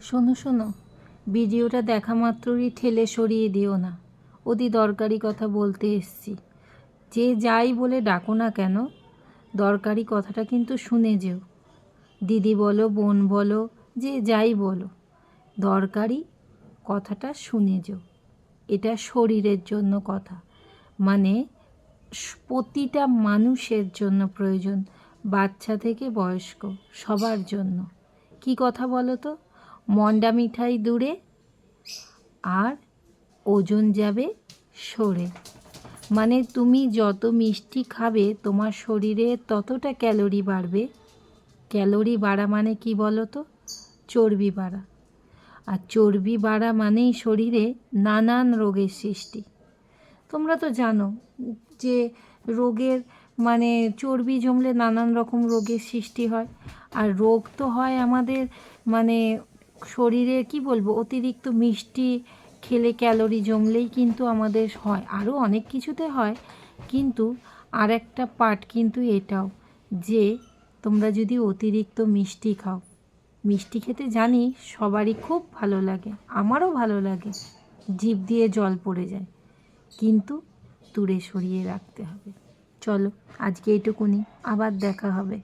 শোনো শোনো, ভিডিওটা দেখা মাত্রই ঠেলে সরিয়ে দিও না। অতি দরকারি কথা বলতে এসছি। যে যাই বলে ডাকো না কেন, দরকারি কথাটা কিন্তু শুনে যেও। দিদি বলো, বোন বলো, যে যাই বলো, দরকারি কথাটা শুনে যেও। এটা শরীরের জন্য কথা, মানে প্রতিটা মানুষের জন্য প্রয়োজন, বাচ্চা থেকে বয়স্ক সবার জন্য। কি কথা বলো তো? মন্ডা মিঠাই দূরে আর ওজন যাবে সরে। মানে তুমি যত মিষ্টি খাবে তোমার শরীরে ততটা ক্যালোরি বাড়বে। ক্যালোরি বাড়া মানে কি বলো তো? চর্বি বাড়া। আর চর্বি বাড়া মানেই শরীরে নানান রোগের সৃষ্টি। তোমরা তো জানো যে রোগের মানে চর্বি জমলে নানান রকম রোগের সৃষ্টি হয়। আর রোগ তো হয় আমাদের মানে শরীরে কি বলবো, অতিরিক্ত মিষ্টি খেলে ক্যালোরি জমলেই কিন্তু আমাদের হয়। আরও অনেক কিছুতে হয়, কিন্তু আর একটা পার্ট কিন্তু এটাও, যে তোমরা যদি অতিরিক্ত মিষ্টি খাও, মিষ্টি খেতে জানি সবারই খুব ভালো লাগে, আমারও ভালো লাগে, জিভ দিয়ে জল পড়ে যায়, কিন্তু দূরে সরিয়ে রাখতে হবে। চলো আজকে এইটুকুনি, আবার দেখা হবে।